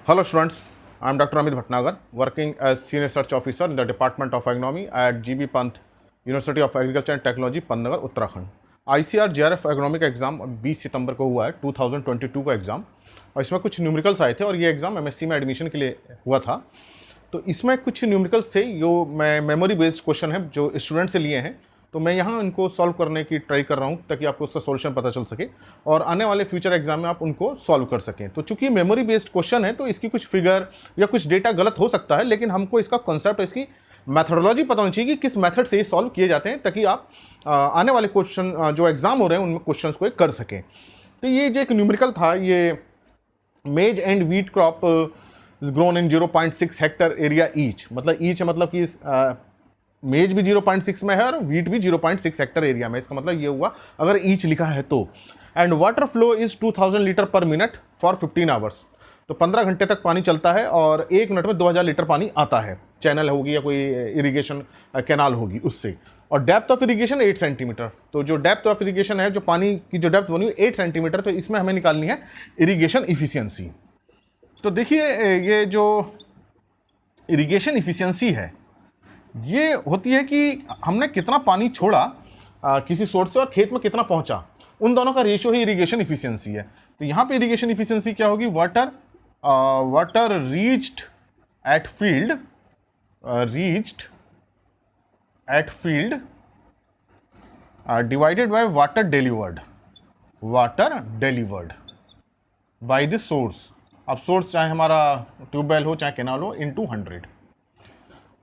Hello students, I am Dr. Amit Bhatnagar, working as Senior Research Officer in the Department of Agronomy at GB Pant, University of Agriculture and Technology, Pantnagar Uttarakhand. ICAR JRF agronomy का exam 20 सितंबर को हुआ है, 2022 का exam, और इसमें कुछ numericals आए थे और ये एग्ज़ाम MSc में एडमिशन के लिए हुआ था। तो इसमें कुछ न्यूमेरिकल्स थे जो मैं मेमोरी बेस्ड क्वेश्चन है जो स्टूडेंट से लिए हैं, तो मैं यहाँ इनको सॉल्व करने की ट्राई कर रहा हूँ ताकि आपको उसका सॉल्यूशन पता चल सके और आने वाले फ्यूचर एग्जाम में आप उनको सॉल्व कर सकें। तो चूंकि मेमोरी बेस्ड क्वेश्चन है तो इसकी कुछ फिगर या कुछ डेटा गलत हो सकता है, लेकिन हमको इसका कॉन्सेप्ट, इसकी मैथडोलॉजी पता होनी चाहिए कि किस मेथड से ये सॉल्व किए जाते हैं ताकि आप आने वाले क्वेश्चन जो एग्जाम हो रहे हैं उनमें क्वेश्चन को कर सकें। तो ये जो एक न्यूमेरिकल था, ये मेज and wheat crop is grown in 0.6 Hector area each, मतलब ईच मतलब कि मेज भी 0.6 में है और वीट भी 0.6 हेक्टर एरिया में। इसका मतलब ये हुआ अगर ईच लिखा है तो। And water flow is 2000 litre पर मिनट फॉर 15 आवर्स, तो 15 घंटे तक पानी चलता है और 1 मिनट में 2000 लीटर पानी आता है। चैनल होगी या कोई इरिगेशन कैनाल होगी उससे। और डेप्थ ऑफ इरिगेशन 8 सेंटीमीटर, तो जो डेप्थ ऑफ इरिगेशन है, जो पानी की जो डेप्थ बनी हुई 8 सेंटीमीटर, तो इसमें हमें निकालनी है इरिगेशन इफिशियंसी। तो देखिए ये जो इरिगेशन इफिशियंसी है ये होती है कि हमने कितना पानी छोड़ा किसी सोर्स से और खेत में कितना पहुंचा, उन दोनों का रेशियो ही इरिगेशन इफिशियंसी है। तो यहाँ पे इरिगेशन इफिशियंसी क्या होगी, water reached eight field divided by water delivered by the source. अब सोर्स चाहे हमारा ट्यूबवेल हो चाहे कैनाल हो, इनटू 100।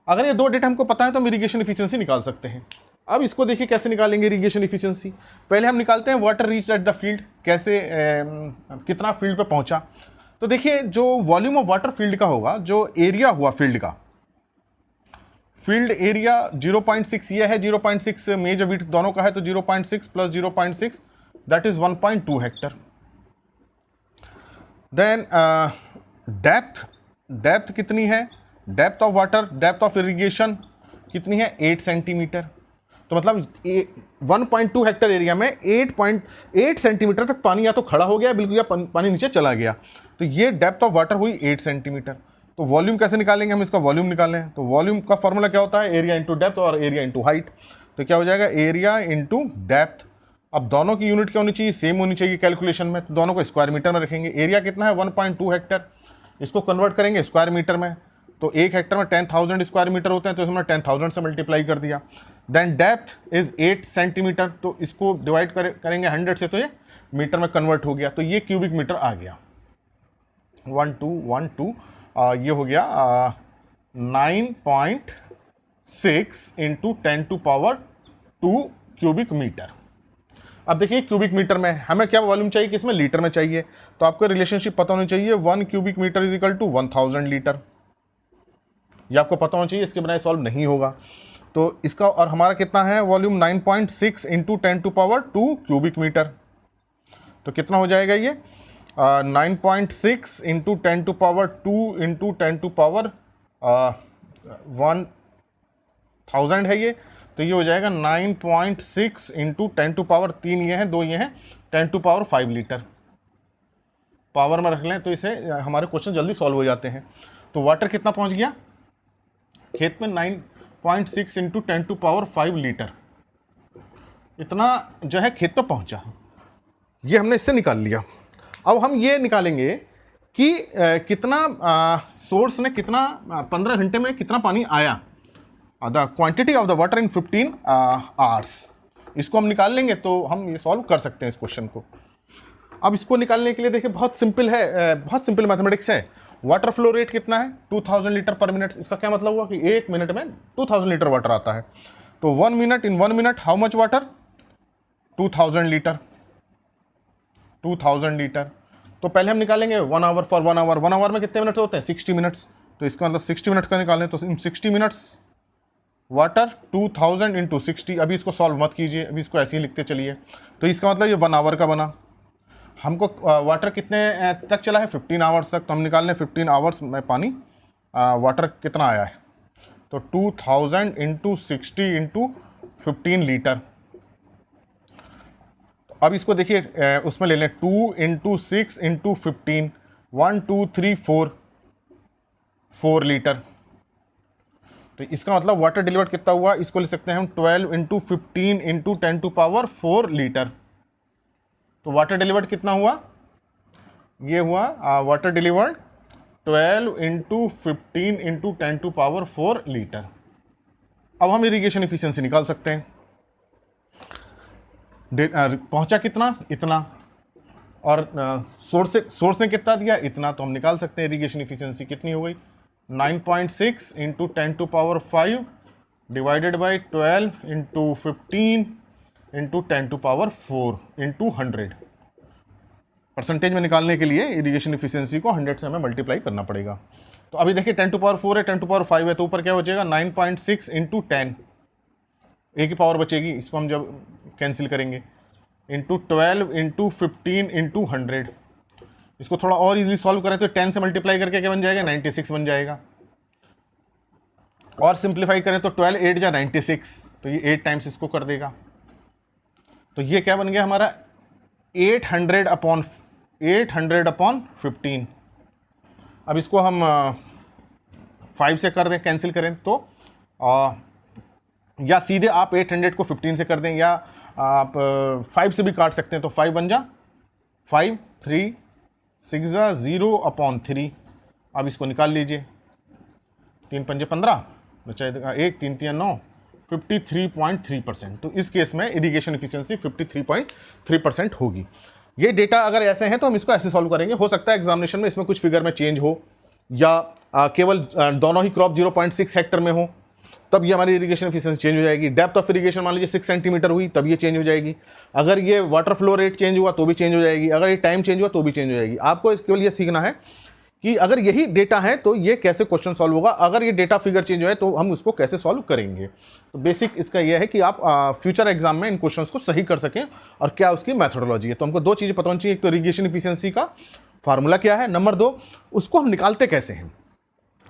अगर ये दो डेटा हमको पता है तो हम इरिगेशन इफिशियंसी निकाल सकते हैं। अब इसको देखिए कैसे निकालेंगे इरिगेशन इफिशियंसी। पहले हम निकालते हैं water reach at the field, कैसे कितना फील्ड पे पहुंचा। तो देखिए जो वॉल्यूम ऑफ वाटर फील्ड का होगा, जो एरिया हुआ फील्ड का, फील्ड एरिया 0.6 ये है, 0.6 मेज और वीट दोनों का है, तो 0.6 plus 0.6 that is 1.2 hectare. Then depth कितनी है, depth of water, depth of irrigation कितनी है, 8 सेंटीमीटर। तो मतलब 1.2 हेक्टर एरिया में 8.8 सेंटीमीटर तक पानी या तो खड़ा हो गया बिल्कुल, या पानी नीचे चला गया। तो ये डेप्थ ऑफ वाटर हुई 8 सेंटीमीटर। तो वॉल्यूम कैसे निकालेंगे हम, इसका वॉल्यूम निकालें तो वॉल्यूम का फॉर्मूला क्या होता है, एरिया इंटू डेप्थ और एरिया इंटू हाइट। तो क्या हो जाएगा, एरिया इंटू डेप्थ। अब दोनों की यूनिट क्या होनी चाहिए, सेम होनी चाहिए कैलकुलेशन में, तो दोनों को स्क्वायर मीटर में रखेंगे। एरिया कितना है 1.2 हेक्टर, इसको कन्वर्ट करेंगे स्क्वायर मीटर में, तो 1 हेक्टर में 10,000 स्क्वायर मीटर होते हैं, तो इसमें 10,000 से मल्टीप्लाई कर दिया। देन डेप्थ इज 8 सेंटीमीटर, तो इसको डिवाइड करेंगे 100 से, तो ये मीटर में कन्वर्ट हो गया, तो ये क्यूबिक मीटर आ गया। 1212 ये हो गया 9.6 इंटू 10⁻² क्यूबिक मीटर। अब देखिए क्यूबिक मीटर में हमें क्या वॉल्यूम चाहिए, कि इसमें लीटर में चाहिए, तो आपको रिलेशनशिप पता होनी चाहिए, 1 cubic metre is equal to 1000 litre. ये आपको पता होना चाहिए, इसके बिना सॉल्व नहीं होगा। तो इसका और हमारा कितना है वॉल्यूम, 9.6 इंटू 10⁻² क्यूबिक मीटर। तो कितना हो जाएगा ये 9.6 इंटू 10⁻² इंटू 10⁻1000 है ये, तो ये हो जाएगा 9.6 इंटू 10⁻3, ये है 2, ये है 10⁻5 लीटर। पावर में रख लें तो इसे हमारे क्वेश्चन जल्दी सॉल्व हो जाते हैं। तो वाटर कितना पहुंच गया खेत में, 9.6 इंटू 10⁻5 लीटर, इतना जो है खेत पे पहुंचा। ये हमने इससे निकाल लिया। अब हम ये निकालेंगे कि कितना सोर्स ने कितना 15 घंटे में कितना पानी आया, the quantity of the water in 15 hours. इसको हम निकाल लेंगे तो हम ये सॉल्व कर सकते हैं इस क्वेश्चन को। अब इसको निकालने के लिए देखिए बहुत सिंपल है, बहुत सिंपल मैथमेटिक्स है। वाटर फ्लो रेट कितना है, 2000 लीटर पर मिनट। इसका क्या मतलब हुआ कि 1 मिनट में 2000 लीटर वाटर आता है। तो 1 minute, in 1 minute how much water, 2000 litre. 2000 litre. तो पहले हम निकालेंगे 1 आवर फॉर 1 आवर। 1 आवर में कितने मिनट्स होते हैं, 60 मिनट्स। तो इसका मतलब 60 मिनट्स का निकालें, तो इन 60 मिनट्स वाटर 2000 इंटू 60। अभी इसको सॉल्व मत कीजिए, अभी इसको ऐसे ही लिखते चलिए। तो इसका मतलब ये 1 आवर का बना। हमको वाटर कितने तक चला है, 15 आवर्स तक। तो हम निकाल लें 15 आवर्स में पानी वाटर कितना आया है, तो 2000 इंटू 60 इंटू 15 लीटर। अब इसको देखिए उसमें ले लें 2 इंटू 6 इंटू 15, 1 2 3 4, 4 लीटर। तो इसका मतलब वाटर डिलीवर्ड कितना हुआ, इसको लिख सकते हैं हम 12 into 15 into 10 to power 4 litre. तो वाटर डिलीवर्ड कितना हुआ, ये हुआ water delivered 12 into 15 into 10 to power 4 litre. अब हम इरिगेशन इफिशियंसी निकाल सकते हैं। पहुंचा कितना, इतना, और सोर्स ने कितना दिया, इतना, तो हम निकाल सकते हैं इरिगेशन इफिशियंसी कितनी हो गई, 9.6 into 10 to power 5 divided by 12 into 15 into 10 to power 4 into 100। Percentage में निकालने के लिए इरिगेशन इफिशियंसी को 100 से हमें मल्टीप्लाई करना पड़ेगा। तो अभी देखिए 10 टू पावर 4 है, 10 टू पावर 5 है, तो ऊपर क्या बचेगा 9.6 इंटू 10, एक ही पावर बचेगी, इसको हम जब कैंसिल करेंगे, इंटू 12 इंटू 15 इंटू 100। इसको थोड़ा और इजीली सॉल्व करें तो 10 से मल्टीप्लाई करके क्या बन जाएगा, 96 बन जाएगा। और सिंप्लीफाई करें तो 12 8 जा 96, तो ये 8 टाइम्स इसको कर देगा। तो ये क्या बन गया हमारा 800 अपॉन 15। अब इसको हम 5 से कर दें, कैंसिल करें तो या सीधे आप 800 को 15 से कर दें, या आप 5 से भी काट सकते हैं। तो 5 बन जा 5 3 6 जा 0 अपॉन 3। अब इसको निकाल लीजिए, 3 पंजे 15 बचा 1 3 3 9, 53.3%। तो इस केस में इरिगेशन इफिशियंसी 53.3% होगी। ये डेटा अगर ऐसे हैं तो हम इसको ऐसे सॉल्व करेंगे। हो सकता है एग्जामिनेशन में इसमें कुछ फिगर में चेंज हो, या केवल दोनों ही क्रॉप 0.6 हेक्टर में हो, तब ये हमारी इरिगेशन एफिशिएंसी चेंज हो जाएगी। डेप्थ ऑफ इरिगेशन मान लीजिए 6 सेंटीमीटर हुई, तब ये चेंज हो जाएगी। अगर ये वाटर फ्लो रेट चेंज हुआ तो भी चेंज हो जाएगी, अगर ये टाइम चेंज हुआ तो भी चेंज हो जाएगी। आपको केवल ये सीखना है कि अगर यही डेटा है तो ये कैसे क्वेश्चन सॉल्व होगा, अगर ये डेटा फिगर चेंज हो है तो हम उसको कैसे सॉल्व करेंगे। तो बेसिक इसका यह है कि आप फ्यूचर एग्जाम में इन क्वेश्चंस को सही कर सकें और क्या उसकी मैथोडोलॉजी है। तो हमको दो चीज़ें पता होनी चाहिए, एक तो इरिगेशन एफिशिएंसी का फार्मूला क्या है, नंबर 2 उसको हम निकालते कैसे हैं।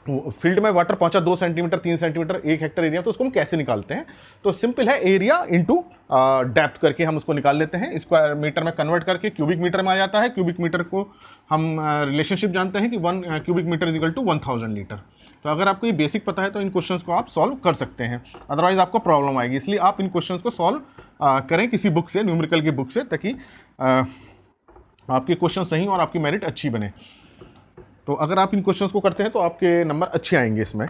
फील्ड में वाटर पहुंचा 2 सेंटीमीटर 3 सेंटीमीटर 1 हेक्टर एरिया, तो उसको हम कैसे निकालते हैं। तो सिंपल है, एरिया इंटू डेप्थ करके हम उसको निकाल लेते हैं। स्क्वायर मीटर में कन्वर्ट करके क्यूबिक मीटर में आ जाता है। क्यूबिक मीटर को हम रिलेशनशिप जानते हैं कि 1 cubic metre is equal to 1000 litre. तो अगर आपको ये बेसिक पता है तो इन क्वेश्चंस को आप सॉल्व कर सकते हैं, अदरवाइज आपको प्रॉब्लम आएगी। इसलिए आप इन क्वेश्चंस को सॉल्व करें किसी बुक से, न्यूमेरिकल की बुक से, ताकि आपके क्वेश्चन सही और आपकी मेरिट अच्छी बने। तो अगर आप इन क्वेश्चंस को करते हैं तो आपके नंबर अच्छे आएंगे इसमें।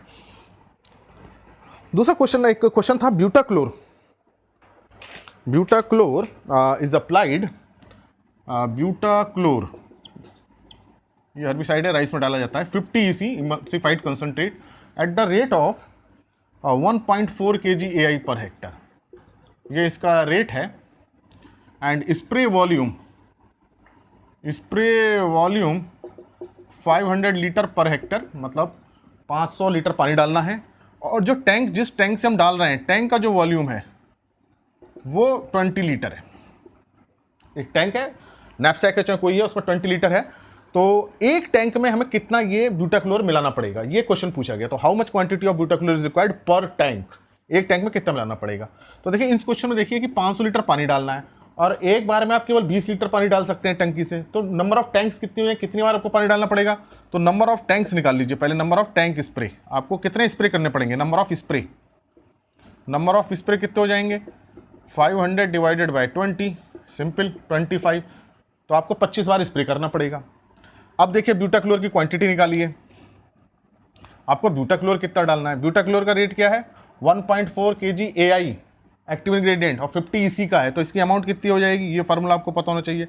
दूसरा क्वेश्चन, एक क्वेश्चन था butachlor. Butachlor is applied, butachlor ये हर्बिसाइड है, राइस में डाला जाता है, 50 EC emulsified concentrate at the rate of 1.4 kg AI per hectare. ये इसका रेट है। And spray volume 500 litre per hectare, मतलब 500 लीटर पानी डालना है। और जो टैंक, जिस टैंक से हम डाल रहे हैं, टैंक का जो वॉल्यूम है वो 20 लीटर है। एक टैंक है, नैपसैक है चाहे कोई है, उसमें 20 लीटर है। तो एक टैंक में हमें कितना ये ब्यूटाक्लोर मिलाना पड़ेगा, ये क्वेश्चन पूछा गया। तो how much quantity of butachlor is required पर टैंक, एक टैंक में कितना मिलाना पड़ेगा। तो देखिए इस क्वेश्चन में देखिए कि 500 लीटर पानी डालना है और एक बार में आप केवल 20 लीटर पानी डाल सकते हैं टंकी से। तो नंबर ऑफ टैंक्स कितनी हुए, कितनी बार आपको पानी डालना पड़ेगा। तो नंबर ऑफ टैंक्स निकाल लीजिए पहले। नंबर ऑफ टैंक स्प्रे, आपको कितने स्प्रे करने पड़ेंगे, नंबर ऑफ स्प्रे कितने हो जाएंगे, 500 डिवाइडेड बाई 20, सिंपल 25, तो आपको 25 बार स्प्रे करना पड़ेगा। अब देखिए ब्यूटाक्लोर की क्वांटिटी निकालिए, आपको ब्यूटाक्लोर कितना डालना है। ब्यूटाक्लोर का रेट क्या है, 1.4 kg AI एक्टिव इंग्रेडिएंट और 50 EC का है। तो इसकी अमाउंट कितनी हो जाएगी, ये फार्मूला आपको पता होना चाहिए।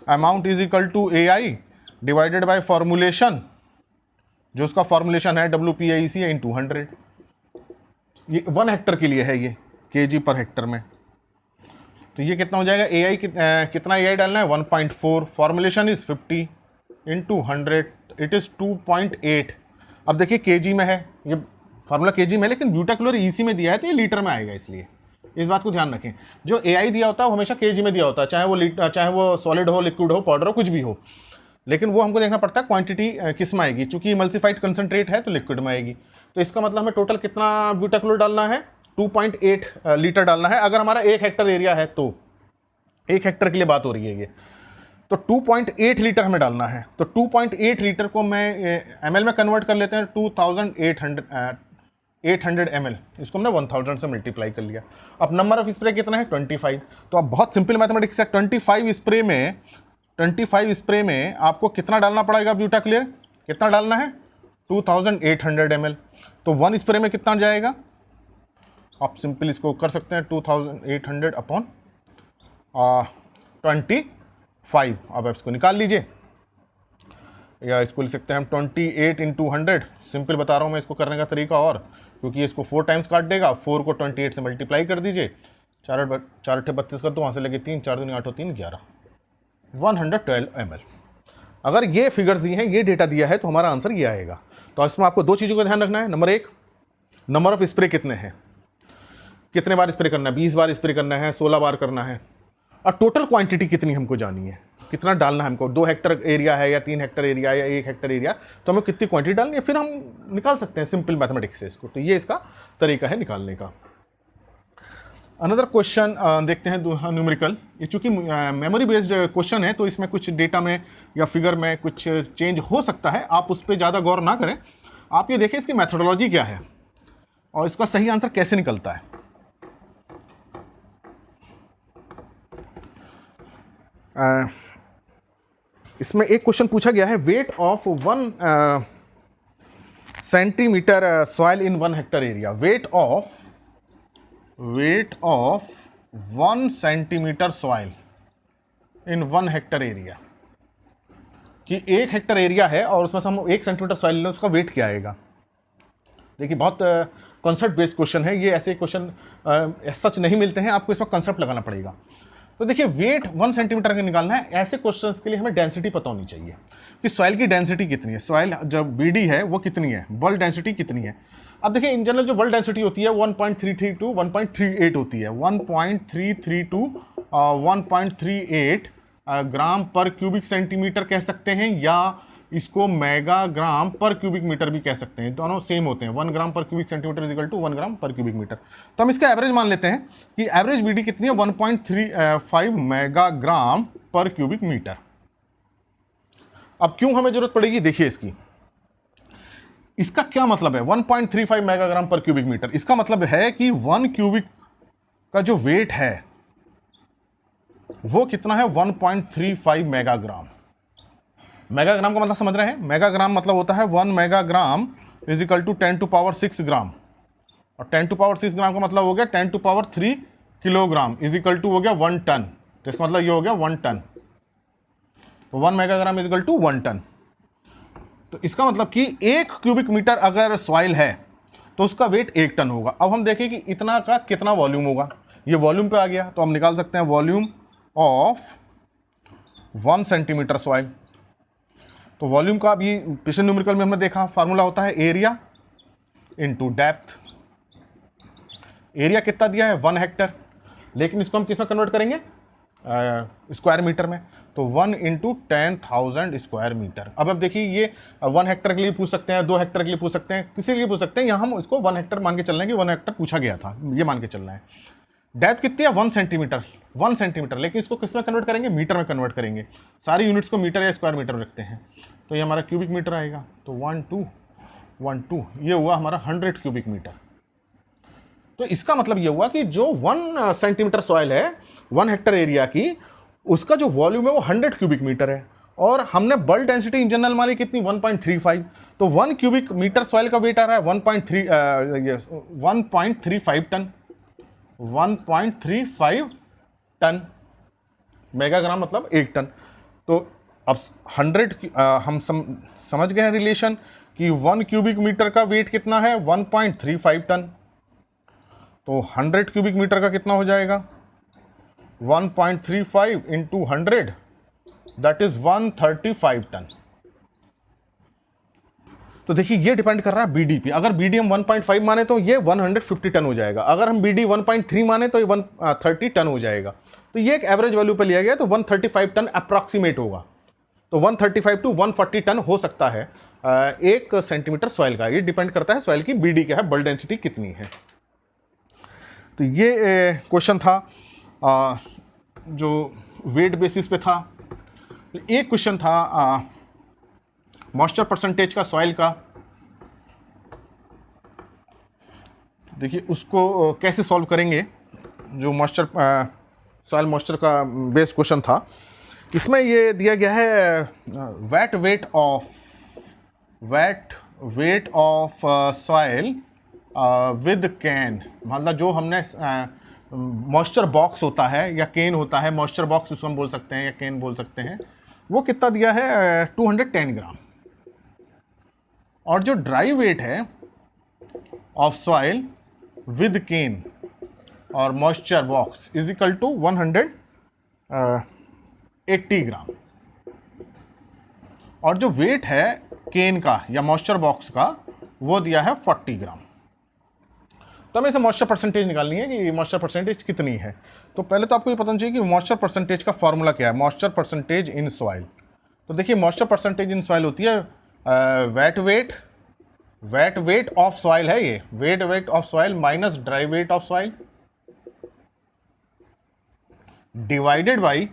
Amount is equal to AI divided by formulation, जो उसका फॉर्मुलेशन है WPIEC इंटू 100। ये 1 हेक्टर के लिए है, ये kg पर हेक्टर में। तो ये कितना हो जाएगा, AI कितना AI डालना है 1.4, formulation is 50 into 100, it is 2.8। अब देखिए kg में है, ये फार्मूला kg में है, लेकिन ब्यूटाक्लोर EC में दिया है तो ये लीटर में आएगा, इसलिए इस बात को ध्यान रखें। जो AI दिया होता है वो हमेशा kg में दिया होता है, चाहे वो सॉलिड हो, लिक्विड हो, पाउडर हो, कुछ भी हो। लेकिन वो हमको देखना पड़ता है क्वांटिटी किस में आएगी। चूंकि इमल्सिफाइड कंसंट्रेट है तो लिक्विड में आएगी। तो इसका मतलब हमें टोटल कितना ब्यूटाक्लोर डालना है, 2.8 लीटर डालना है। अगर हमारा 1 हेक्टर एरिया है तो 1 हेक्टर के लिए बात हो रही है ये। तो 2.8 लीटर हमें डालना है। तो 2.8 लीटर को मैं ml में कन्वर्ट कर लेते हैं, 800 ml, इसको हमने 1000 से मल्टीप्लाई कर लिया। अब नंबर ऑफ स्प्रे कितना है 25। तो अब बहुत सिंपल मैथमेटिक्स है, 25 स्प्रे में आपको कितना डालना पड़ेगा ब्यूटा क्लियर, कितना डालना है 2800 ml। तो 1 स्प्रे में कितना जाएगा, आप सिंपल इसको कर सकते हैं 2800 अपॉन 25। अब आप इसको निकाल लीजिए, या इसको लिख सकते हैं हम 28 × 100। सिंपल बता रहा हूँ मैं इसको करने का तरीका, और क्योंकि इसको 4 टाइम्स काट देगा, 4 को 28 से मल्टीप्लाई कर दीजिए, 4 8 32 कर दो, वहाँ से लगे 3, 4 दूनी 8 और 3 11, 112 ml। अगर ये फिगर्स दिए हैं, ये डेटा दिया है, तो हमारा आंसर ये आएगा। तो इसमें आपको 2 चीज़ों का ध्यान रखना है। नंबर 1, नंबर ऑफ स्प्रे कितने हैं, कितने बार स्प्रे करना है, 20 बार स्प्रे करना है, 16 बार करना है, और टोटल क्वांटिटी कितनी हमको जानी है, कितना डालना है हमको, 2 हेक्टर एरिया है या 3 हेक्टर एरिया या 1 हेक्टर एरिया, तो हमें कितनी क्वांटिटी डालनी है, फिर हम निकाल सकते हैं सिंपल मैथमेटिक्स से इसको। तो ये इसका तरीका है निकालने का। अनदर क्वेश्चन देखते हैं न्यूमेरिकल। ये चूंकि मेमोरी बेस्ड क्वेश्चन है, तो इसमें कुछ डेटा में या फिगर में कुछ चेंज हो सकता है, आप उस पर ज़्यादा गौर ना करें। आप ये देखें इसकी मैथोडोलॉजी क्या है और इसका सही आंसर कैसे निकलता है। इसमें एक क्वेश्चन पूछा गया है, weight of 1 centimetre soil in 1 Hector area. Weight of 1 centimetre soil in 1 Hector area, कि 1 हेक्टर एरिया है और उसमें से हम 1 सेंटीमीटर सॉइल लें, उसका वेट क्या आएगा। देखिए बहुत कॉन्सेप्ट बेस्ड क्वेश्चन है ये, ऐसे क्वेश्चन सच नहीं मिलते हैं, आपको इसमें कॉन्सेप्ट लगाना पड़ेगा। तो देखिए वेट 1 सेंटीमीटर का निकालना है। ऐसे क्वेश्चंस के लिए हमें डेंसिटी पता होनी चाहिए कि सॉइल की डेंसिटी कितनी है, सॉइल जब BD है वो कितनी है, बल्क डेंसिटी कितनी है। अब देखिए इन जनरल जो बल्क डेंसिटी होती है 1.33 to 1.38 होती है, 1.33 to 1.38 gram per cubic centimetre कह सकते हैं, या इसको मेगा ग्राम पर क्यूबिक मीटर भी कह सकते हैं, दोनों सेम होते हैं। 1 gram per cubic centimetre is equal to 1 gram per cubic metre. तो हम इसका एवरेज मान लेते हैं कि एवरेज BD कितनी है 1.35 मेगा ग्राम पर क्यूबिक मीटर। अब क्यों हमें जरूरत पड़ेगी, देखिए इसका क्या मतलब है 1.35 मेगाग्राम पर क्यूबिक मीटर। इसका मतलब है कि 1 क्यूबिक का जो वेट है वो कितना है 1.35 मेगाग्राम। मेगाग्राम का मतलब समझ रहे हैं, मेगाग्राम मतलब होता है 1 मेगाग्राम इज इक्वल टू 10⁻6 ग्राम, और 10⁻6 ग्राम का मतलब हो गया 10⁻3 किलोग्राम इज इक्वल टू हो गया 1 टन। तो इसका मतलब ये हो गया 1 टन। तो 1 megagram is equal to 1 tonne. तो इसका मतलब कि 1 क्यूबिक मीटर अगर सॉइल है तो उसका वेट 1 टन होगा। अब हम देखें कि इतना का कितना वॉल्यूम होगा, ये वॉल्यूम पे आ गया, तो हम निकाल सकते हैं वॉल्यूम ऑफ 1 सेंटीमीटर सॉइल। तो वॉल्यूम का अभी पिछले न्यूमेरिकल में हमने देखा फार्मूला होता है एरिया इनटू डेप्थ। एरिया कितना दिया है 1 हेक्टर, लेकिन इसको हम किस में कन्वर्ट करेंगे स्क्वायर मीटर में, तो 1 × 10,000 स्क्वायर मीटर। अब देखिए ये 1 हेक्टर के लिए पूछ सकते हैं, 2 हेक्टर के लिए पूछ सकते हैं, किसी के लिए पूछ सकते हैं। यहाँ हम इसको 1 हेक्टर मान के चलना है कि 1 हेक्टर पूछा गया था, ये मान के चलना है। डेप्थ कितनी है 1 सेंटीमीटर, 1 सेंटीमीटर, लेकिन इसको किस में कन्वर्ट करेंगे मीटर में कन्वर्ट करेंगे। सारी यूनिट्स को मीटर या स्क्वायर मीटर में रखते हैं, तो ये हमारा क्यूबिक मीटर आएगा। तो 1 2 1 2 ये हुआ हमारा 100 क्यूबिक मीटर। तो इसका मतलब ये हुआ कि जो 1 सेंटीमीटर सॉइल है 1 हेक्टर एरिया की, उसका जो वॉल्यूम है वो 100 क्यूबिक मीटर है, और हमने बल्क डेंसिटी इन जनरल मानी कितनी 1.35। तो 1 क्यूबिक मीटर सॉइल का वेट आ रहा है 1.35 टन, 1.35 टन। मेगाग्राम मतलब 1 टन। तो अब 100 हम समझ गए हैं रिलेशन कि 1 क्यूबिक मीटर का वेट कितना है 1.35 टन। तो 100 क्यूबिक मीटर का कितना हो जाएगा 1.35 × 100 दैट इज 135 टन। तो देखिए ये डिपेंड कर रहा है BD पे। अगर BD हम 1.5 माने तो ये 150 टन हो जाएगा, अगर हम BD 1.3 माने तो ये 130 टन हो जाएगा। तो ये एक एवरेज वैल्यू पे लिया गया, तो 135 टन अप्रॉक्सीमेट होगा। तो 135 to 140 टन हो सकता है 1 सेंटीमीटर सॉइल का। ये डिपेंड करता है सॉइल की BD क्या है, बल्क डेंसिटी कितनी है। तो ये क्वेश्चन था जो वेट बेसिस पे था। एक क्वेश्चन था मॉइस्चर परसेंटेज का सॉइल का। देखिए उसको कैसे सॉल्व करेंगे, जो मॉइस्चर सॉइल मॉइस्चर का बेस क्वेश्चन था। इसमें ये दिया गया है weight weight of soil with can, मतलब जो हमने मॉइस्चर बॉक्स होता है या केन होता है, मॉइस्चर बॉक्स उसको हम बोल सकते हैं या केन बोल सकते हैं, वो कितना दिया है 210 ग्राम। और जो ड्राई वेट है ऑफ सॉइल विद केन और moisture box is equal to 180 gram. और जो वेट है केन का या मॉइस्चर बॉक्स का वो दिया है 40 ग्राम। तो हमें इसे मॉइस्चर परसेंटेज निकालनी है कि मॉइस्चर परसेंटेज कितनी है। तो पहले तो आपको ये पता चाहिए कि मॉइस्चर परसेंटेज का फॉर्मूला क्या है, मॉइस्चर परसेंटेज इन सॉइल। तो देखिए मॉइस्चर परसेंटेज इन सॉइल होती है वेट वेट ऑफ सॉइल है, ये wait of soil minus dry wait of soil divided by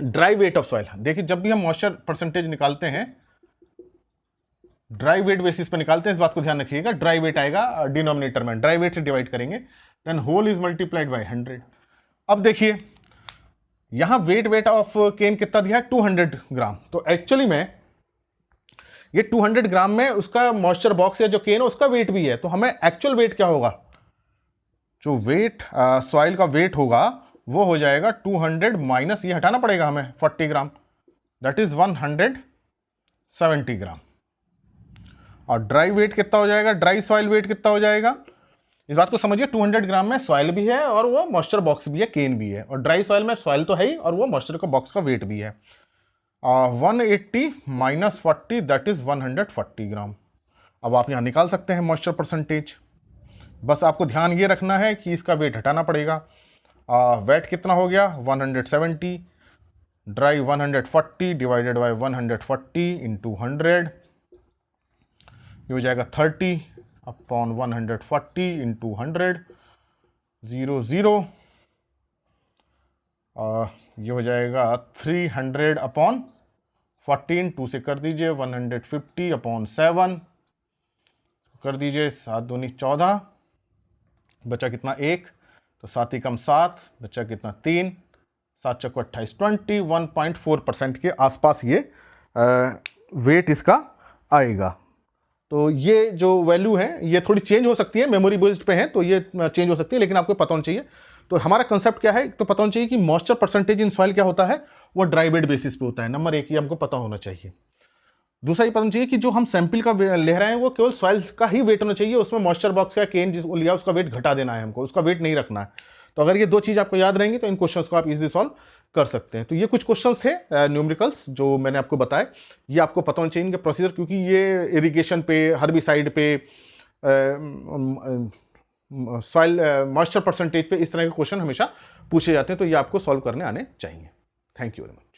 dry wait of soil. देखिए जब भी हम मॉइस्चर परसेंटेज निकालते हैं ड्राई वेट बेसिस पे निकालते हैं, इस बात को ध्यान रखिएगा। ड्राई वेट आएगा डिनोमिनेटर में, ड्राई वेट से डिवाइड करेंगे, then whole is multiplied by 100। अब देखिए यहां वेट ऑफ केन कितना दिया है 200 ग्राम। तो एक्चुअली में ये 200 ग्राम में उसका मॉइस्चर बॉक्स या जो केन है उसका वेट भी है। तो हमें एक्चुअल वेट क्या होगा, जो वेट सॉइल का वेट होगा वो हो जाएगा 200 माइनस ये हटाना पड़ेगा हमें 40 ग्राम, दैट इज 170 ग्राम। और ड्राई वेट कितना हो जाएगा, ड्राई सॉइल वेट कितना हो जाएगा, इस बात को समझिए 200 ग्राम में सॉइल भी है और वो मॉइस्चर बॉक्स भी है, केन भी है। और ड्राई सॉइल में सॉइल तो है ही और वो मॉइस्चर का बॉक्स का वेट भी है। 180 माइनस 40 दैट इज 140 ग्राम। अब आप यहाँ निकाल सकते हैं मॉइस्चर परसेंटेज। बस आपको ध्यान ये रखना है कि इसका वेट हटाना पड़ेगा। वेट कितना हो गया 170, ड्राई 140 डिवाइडेड बाई 140 इंटू 100, ये हो जाएगा 30 अपॉन 140 इंटू 100, 0 0, ये हो जाएगा 300 अपॉन 14, 2 से कर दीजिए 150 अपॉन 7 कर दीजिए, 7 दूनी 14, बचा कितना 1, तो 7 ही कम 7, बचा कितना 3, 7 चौको 28, 21.4% के आसपास ये वेट इसका आएगा। तो ये जो वैल्यू है ये थोड़ी चेंज हो सकती है, मेमोरी बेस्ड पे है तो ये चेंज हो सकती है, लेकिन आपको पता होना चाहिए। तो हमारा कंसेप्ट क्या है, तो पता होना चाहिए कि मॉइस्चर परसेंटेज इन सॉइल क्या होता है, वो ड्राई वेट बेसिस पे होता है। नंबर 1 ये हमको पता होना चाहिए। दूसरा ये पता होना चाहिए कि जो हम सैंपल का ले रहे हैं वो केवल सॉइल का ही वेट होना चाहिए, उसमें मॉइस्चर बॉक्स का केन जिसको लिया उसका वेट घटा देना है हमको, उसका वेट नहीं रखना है। तो अगर ये दो चीज़ आपको याद रहेंगी तो इन क्वेश्चंस को आप इजीली सॉल्व कर सकते हैं। तो ये कुछ क्वेश्चंस थे न्यूमेरिकल्स जो मैंने आपको बताए, ये आपको पता होना चाहिए इनके प्रोसीजर, क्योंकि ये इरिगेशन पे, हर्बिसाइड पे, सॉइल मॉइस्चर परसेंटेज पे इस तरह के क्वेश्चन हमेशा पूछे जाते हैं। तो ये आपको सॉल्व करने आने चाहिए। Thank you very much.